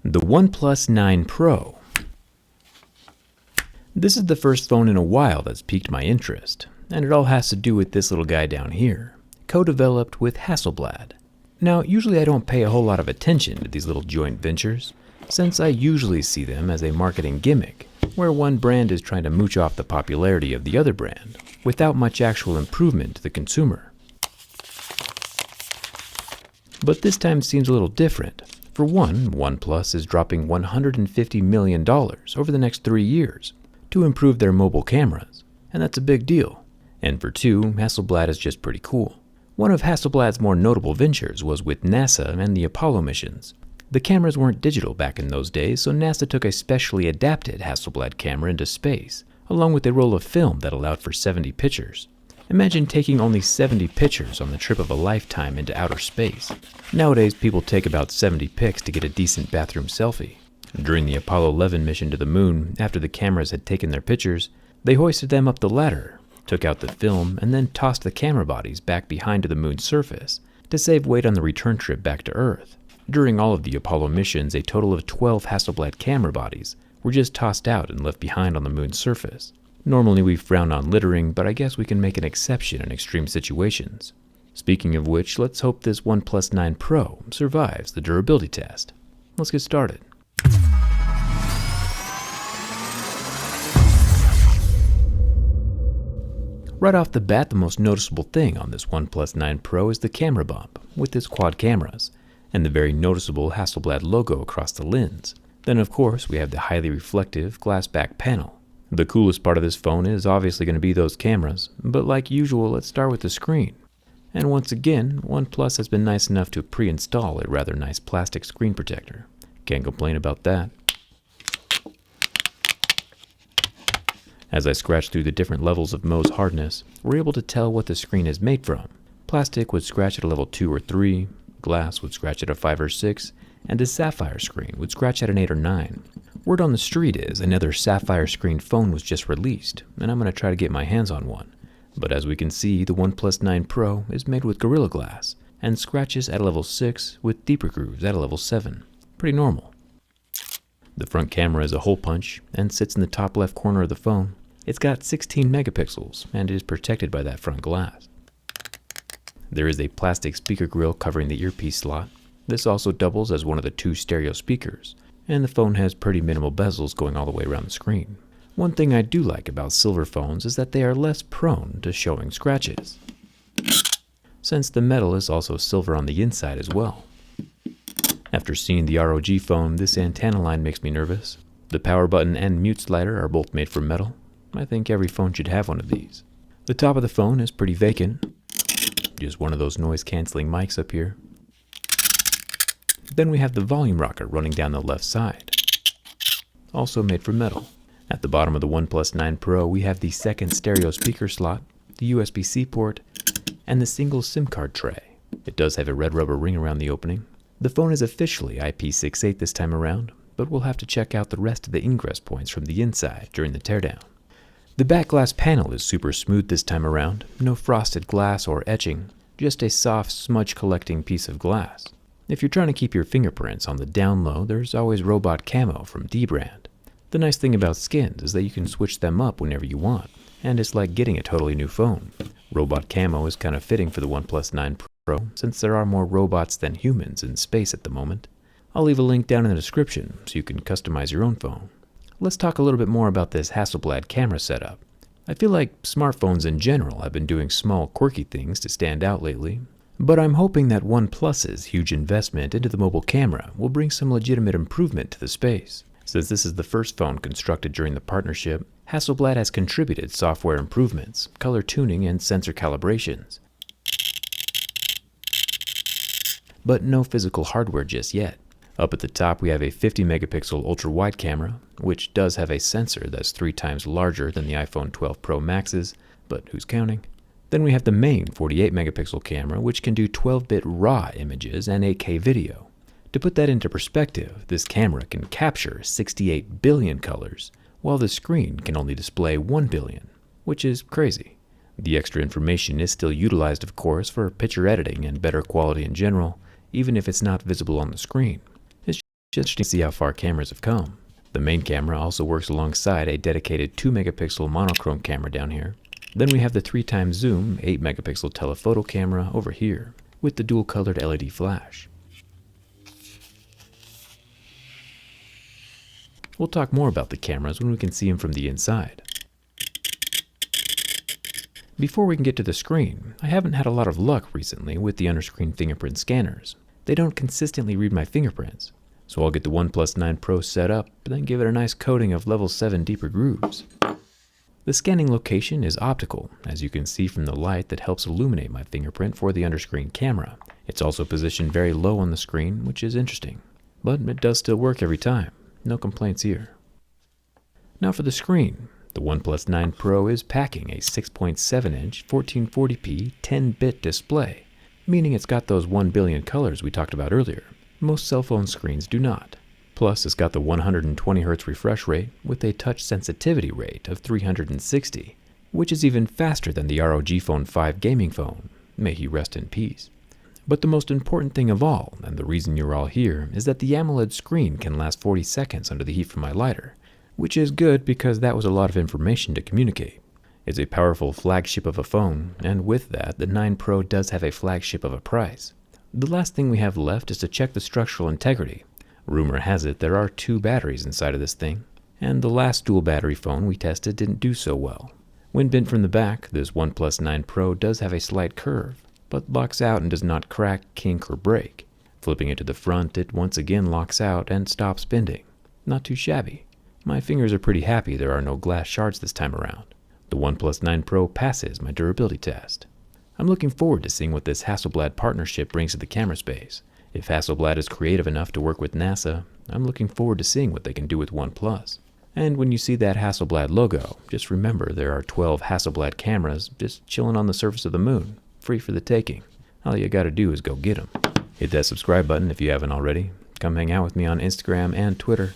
The OnePlus 9 Pro. This is the first phone in a while that's piqued my interest, and it all has to do with this little guy down here, co-developed with Haselbled. Now, usually I don't pay a whole lot of attention to these little joint ventures, since I usually see them as a marketing gimmick, where one brand is trying to mooch off the popularity of the other brand, without much actual improvement to the consumer. But this time seems a little different. For one, OnePlus is dropping $150 million over the next 3 years to improve their mobile cameras, and that's a big deal. And for two, Haselbled is just pretty cool. One of Haselblad's more notable ventures was with NASA and the Apollo missions. The cameras weren't digital back in those days, so NASA took a specially adapted Haselbled camera into space, along with a roll of film that allowed for 70 pictures. Imagine taking only 70 pictures on the trip of a lifetime into outer space. Nowadays, people take about 70 pics to get a decent bathroom selfie. During the Apollo 11 mission to the moon, after the cameras had taken their pictures, they hoisted them up the ladder, took out the film, and then tossed the camera bodies back behind to the moon's surface to save weight on the return trip back to Earth. During all of the Apollo missions, a total of 12 Haselbled camera bodies were just tossed out and left behind on the moon's surface. Normally we frown on littering, but I guess we can make an exception in extreme situations. Speaking of which, let's hope this OnePlus 9 Pro survives the durability test. Let's get started. Right off the bat, the most noticeable thing on this OnePlus 9 Pro is the camera bump, with its quad cameras, and the very noticeable Haselbled logo across the lens. Then of course we have the highly reflective glass back panel. The coolest part of this phone is obviously going to be those cameras, but like usual, let's start with the screen. And once again, OnePlus has been nice enough to pre-install a rather nice plastic screen protector. Can't complain about that. As I scratch through the different levels of Mohs hardness, we're able to tell what the screen is made from. Plastic would scratch at a level 2 or 3, glass would scratch at a 5 or 6, and a sapphire screen would scratch at an 8 or 9. Word on the street is another sapphire screen phone was just released, and I'm going to try to get my hands on one. But as we can see, the OnePlus 9 Pro is made with Gorilla Glass, and scratches at a level 6 with deeper grooves at a level 7. Pretty normal. The front camera is a hole punch, and sits in the top left corner of the phone. It's got 16 megapixels, and it is protected by that front glass. There is a plastic speaker grill covering the earpiece slot. This also doubles as one of the 2 stereo speakers, and the phone has pretty minimal bezels going all the way around the screen. One thing I do like about silver phones is that they are less prone to showing scratches, since the metal is also silver on the inside as well. After seeing the ROG phone, this antenna line makes me nervous. The power button and mute slider are both made from metal. I think every phone should have one of these. The top of the phone is pretty vacant. Just one of those noise-canceling mics up here. Then we have the volume rocker running down the left side, also made from metal. At the bottom of the OnePlus 9 Pro, we have the second stereo speaker slot, the USB-C port, and the single SIM card tray. It does have a red rubber ring around the opening. The phone is officially IP68 this time around, but we'll have to check out the rest of the ingress points from the inside during the teardown. The back glass panel is super smooth this time around, no frosted glass or etching, just a soft smudge collecting piece of glass. If you're trying to keep your fingerprints on the down low, there's always Robot Camo from D-Brand. The nice thing about skins is that you can switch them up whenever you want, and it's like getting a totally new phone. Robot Camo is kind of fitting for the OnePlus 9 Pro, since there are more robots than humans in space at the moment. I'll leave a link down in the description so you can customize your own phone. Let's talk a little bit more about this Haselbled camera setup. I feel like smartphones in general have been doing small, quirky things to stand out lately. But I'm hoping that OnePlus's huge investment into the mobile camera will bring some legitimate improvement to the space. Since this is the first phone constructed during the partnership, Haselbled has contributed software improvements, color tuning, and sensor calibrations. But no physical hardware just yet. Up at the top we have a 50 megapixel ultra-wide camera, which does have a sensor that's 3 times larger than the iPhone 12 Pro Max's, but who's counting? Then we have the main 48 megapixel camera, which can do 12-bit RAW images and 8K video. To put that into perspective, this camera can capture 68 billion colors, while the screen can only display 1 billion, which is crazy. The extra information is still utilized, of course, for picture editing and better quality in general, even if it's not visible on the screen. It's just to see how far cameras have come. The main camera also works alongside a dedicated 2-megapixel monochrome camera down here. Then we have the 3x zoom 8-megapixel telephoto camera over here with the dual-colored LED flash. We'll talk more about the cameras when we can see them from the inside. Before we can get to the screen, I haven't had a lot of luck recently with the under-screen fingerprint scanners. They don't consistently read my fingerprints, so I'll get the OnePlus 9 Pro set up, but then give it a nice coating of level 7 deeper grooves. The scanning location is optical, as you can see from the light that helps illuminate my fingerprint for the under-screen camera. It's also positioned very low on the screen, which is interesting, but it does still work every time. No complaints here. Now for the screen. The OnePlus 9 Pro is packing a 6.7-inch 1440p 10-bit display, meaning it's got those 1 billion colors we talked about earlier. Most cell phone screens do not. Plus, it's got the 120Hz refresh rate with a touch sensitivity rate of 360, which is even faster than the ROG Phone 5 gaming phone. May he rest in peace. But the most important thing of all, and the reason you're all here, is that the AMOLED screen can last 40 seconds under the heat from my lighter, which is good because that was a lot of information to communicate. It's a powerful flagship of a phone, and with that, the 9 Pro does have a flagship of a price. The last thing we have left is to check the structural integrity. Rumor has it there are 2 batteries inside of this thing, and the last dual battery phone we tested didn't do so well. When bent from the back, this OnePlus 9 Pro does have a slight curve, but locks out and does not crack, kink, or break. Flipping it to the front, it once again locks out and stops bending. Not too shabby. My fingers are pretty happy there are no glass shards this time around. The OnePlus 9 Pro passes my durability test. I'm looking forward to seeing what this Haselbled partnership brings to the camera space. If Haselbled is creative enough to work with NASA, I'm looking forward to seeing what they can do with OnePlus. And when you see that Haselbled logo, just remember there are 12 Haselbled cameras just chilling on the surface of the moon, free for the taking. All you gotta do is go get them. Hit that subscribe button if you haven't already. Come hang out with me on Instagram and Twitter.